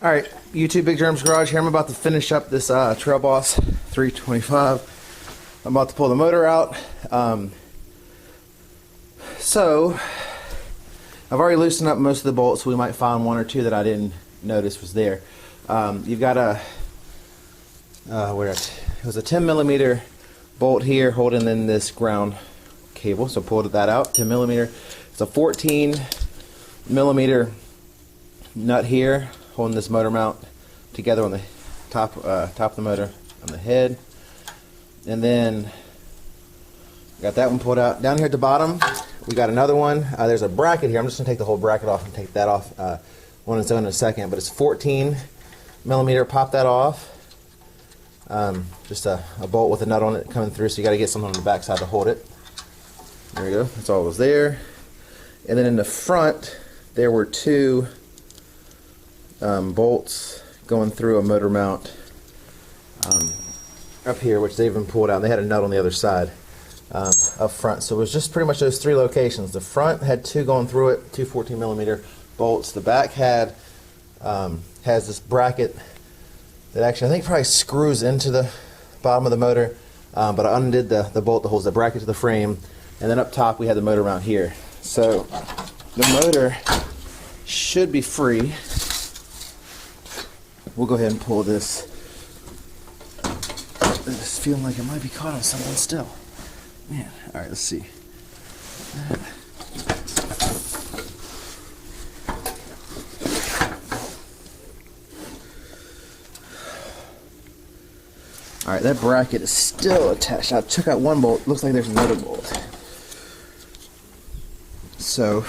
Alright, YouTube Big Germ's Garage here. I'm about to finish up this Trail Boss 325. I'm about to pull the motor out. So, I've already loosened up most of the bolts. We might find one or two that I didn't notice was there. You've got a, it was a 10 millimeter bolt here holding in this ground cable. So pulled that out, 10 millimeter. It's a 14 millimeter nut here, holding this motor mount together on the top of the motor on the head. And then got that one pulled out. Down here at the bottom we got another one. There's a bracket here. I'm just going to take the whole bracket off and take that off on its own in a second, but it's 14 millimeter. Pop that off. Just a bolt with a nut on it coming through, so you got to get something on the back side to hold it. There we go. That's all that was there. And then in the front there were two bolts going through a motor mount up here, which they've been pulled out. And they had a nut on the other side up front. So it was just pretty much those three locations. The front had two going through it, two 14 millimeter bolts. The back had has this bracket that actually I think probably screws into the bottom of the motor, but I undid the bolt that holds the bracket to the frame. And then up top we had the motor mount here. So the motor should be free. We'll go ahead and pull this. It's feeling like it might be caught on something still. Man, alright, let's see. Alright, that bracket is still attached. I took out one bolt. Looks like there's another bolt. So,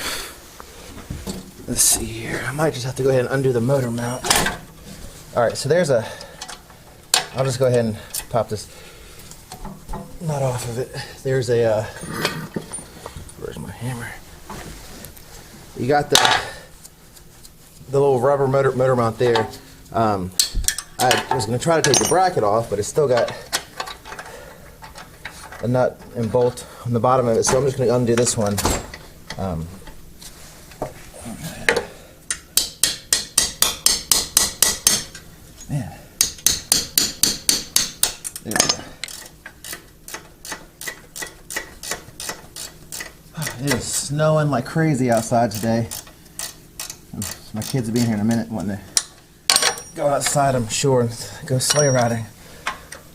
let's see here. I might just have to go ahead and undo the motor mount. Alright, so there's a... I'll just go ahead and pop this nut off of it. There's a... where's my hammer? You got the little rubber motor mount there. I was going to try to take the bracket off, but it's still got a nut and bolt on the bottom of it, so I'm just going to undo this one. Man. There we go. It is snowing like crazy outside today. My kids will be in here in a minute wanting to go outside, I'm sure, and go sleigh riding.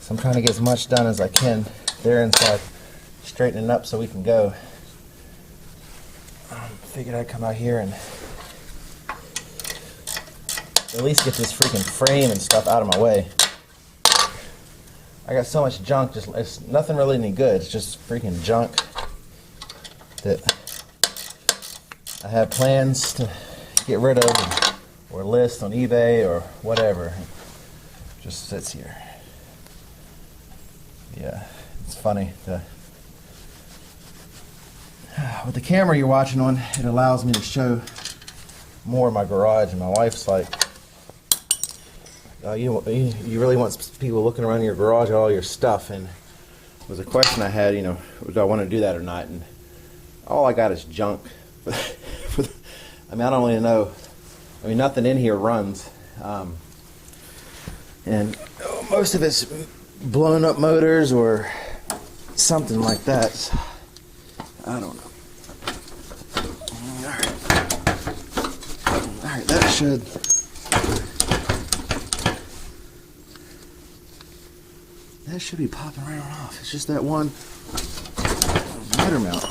So I'm trying to get as much done as I can. They're inside straightening up so we can go. Figured I'd come out here and at least get this freaking frame and stuff out of my way. I got so much junk, it's nothing really any good, it's just freaking junk that I have plans to get rid of or list on eBay or whatever. It just sits here. Yeah, it's funny. With the camera you're watching on, it allows me to show more of my garage, and my wife's like, you really want people looking around your garage at all your stuff, and it was a question I had, do I want to do that or not, and all I got is junk. I mean, I don't really know. I mean, nothing in here runs, and most of it's blown up motors or something like that. So, I don't know. Alright, that should be popping right on off. It's just that one motor mount.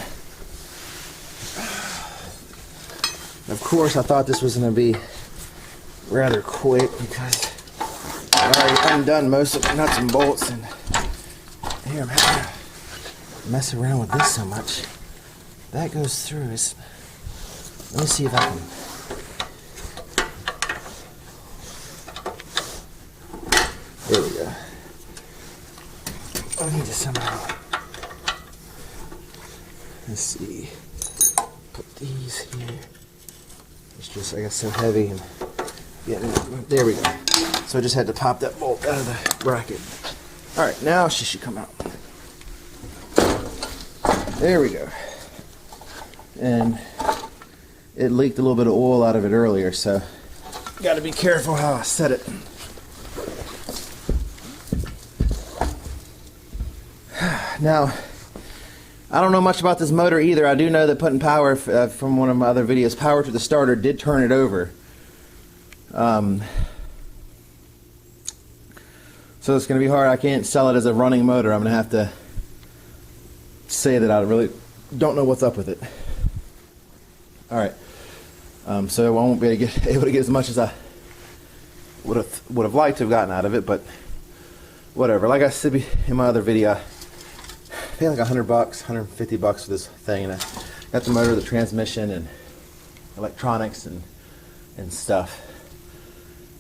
Of course, I thought this was going to be rather quick because I already undone most of the nuts and bolts, and here I'm having to mess around with this so much. That goes through. Let me see if I can. There we go. I need to somehow. Let's see. Put these here. It's just, I got so heavy and there we go. So I just had to pop that bolt out of the bracket. Alright, now she should come out. There we go. And it leaked a little bit of oil out of it earlier, so got to be careful how I set it. Now, I don't know much about this motor either. I do know that putting power, from one of my other videos, power to the starter did turn it over. So it's going to be hard. I can't sell it as a running motor. I'm going to have to say that I really don't know what's up with it. Alright. So I won't be able to get as much as I would have liked to have gotten out of it, but whatever. Like I said in my other video, I paid like $100, $150 for this thing, and I got the motor, the transmission, and electronics and stuff.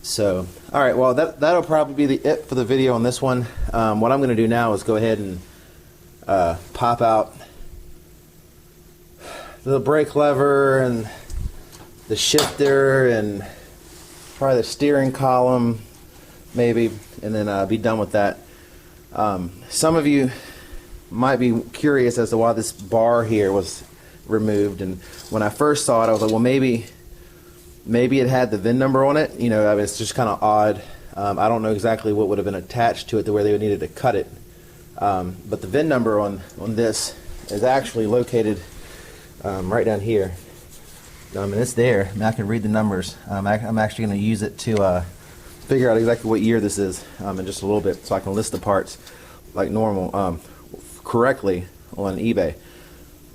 So, alright, well that'll probably be it for the video on this one. What I'm going to do now is go ahead and pop out the brake lever and the shifter and probably the steering column maybe, and then be done with that. Some of you might be curious as to why this bar here was removed, and when I first saw it I was like, well, maybe it had the VIN number on it. You know, I mean, it's just kind of odd. I don't know exactly what would have been attached to it to where they would needed to cut it, but the VIN number on this is actually located right down here. And it's there, and I can read the numbers. I'm actually going to use it to figure out exactly what year this is in just a little bit, so I can list the parts like normal, correctly on eBay.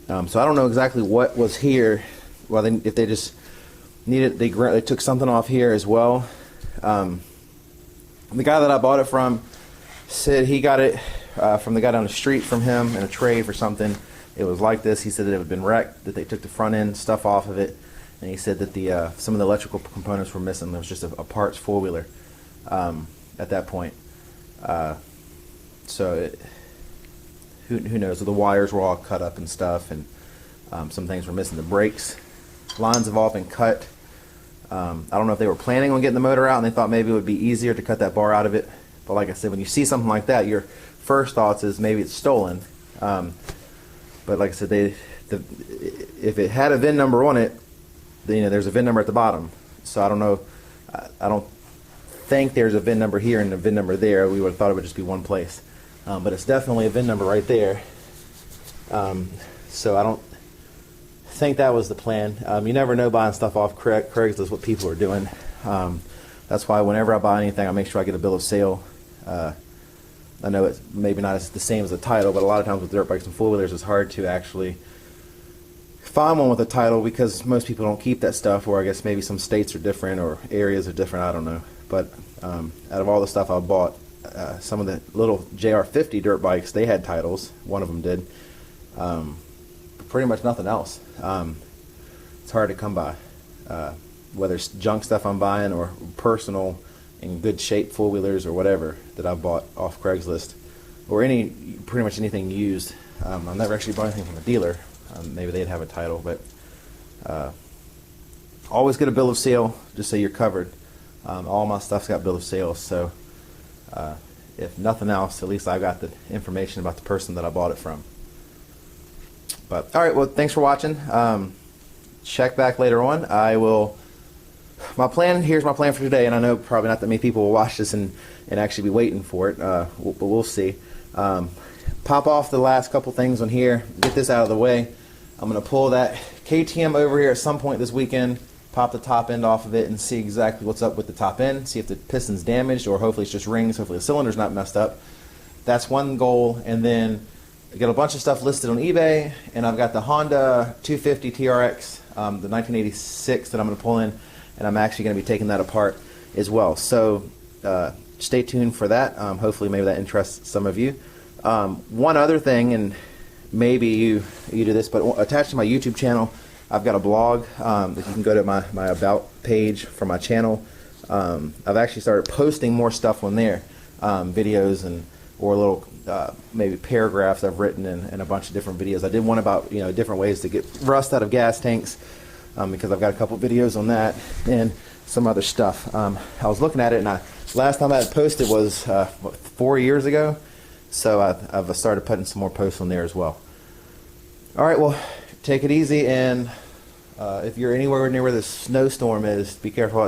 So I don't know exactly what was here. Well, if they just needed, they took something off here as well. The guy that I bought it from said he got it from the guy down the street from him in a tray for something. It was like this. He said that it had been wrecked, that they took the front end stuff off of it, and he said that the some of the electrical components were missing. There was just a parts four-wheeler at that point. So who knows? So the wires were all cut up and stuff, and some things were missing. The brakes lines have all been cut. I don't know if they were planning on getting the motor out and they thought maybe it would be easier to cut that bar out of it. But like I said, when you see something like that, your first thoughts is maybe it's stolen. But like I said, if it had a VIN number on it, then, you know, there's a VIN number at the bottom. So I don't know. I don't think there's a VIN number here and a VIN number there. We would have thought it would just be one place. But it's definitely a VIN number right there. So I don't think that was the plan. You never know buying stuff off Craigslist what people are doing. That's why whenever I buy anything, I make sure I get a bill of sale. I know it's maybe not the same as the title, but a lot of times with dirt bikes and four-wheelers, it's hard to actually find one with a title because most people don't keep that stuff, or I guess maybe some states are different or areas are different, I don't know. But out of all the stuff I bought, some of the little JR50 dirt bikes, they had titles. One of them did. But pretty much nothing else. It's hard to come by. Whether it's junk stuff I'm buying or personal in good shape four-wheelers or whatever that I've bought off Craigslist, or pretty much anything used. I've never actually bought anything from a dealer. Maybe they'd have a title, but always get a bill of sale just so you're covered. All my stuff's got bill of sale, so if nothing else, at least I got the information about the person that I bought it from. But alright, well, thanks for watching. Check back later on. Here's my plan for today, and I know probably not that many people will watch this and actually be waiting for it, but we'll see. Pop off the last couple things on here, get this out of the way. I'm going to pull that KTM over here at some point this weekend, pop the top end off of it, and see exactly what's up with the top end, see if the piston's damaged, or hopefully it's just rings, hopefully the cylinder's not messed up. That's one goal. And then I got a bunch of stuff listed on eBay, and I've got the Honda 250 TRX, the 1986 that I'm going to pull in, and I'm actually going to be taking that apart as well. So stay tuned for that. Hopefully maybe that interests some of you. One other thing, and maybe you do this, but attached to my YouTube channel, I've got a blog that you can go to my About page for my channel. I've actually started posting more stuff on there, videos or little maybe paragraphs I've written in a bunch of different videos. I did one about different ways to get rust out of gas tanks, because I've got a couple videos on that and some other stuff. I was looking at it, and last time I had posted was 4 years ago. So I've started putting some more posts on there as well. Alright, well, take it easy, and if you're anywhere near where the snowstorm is, be careful.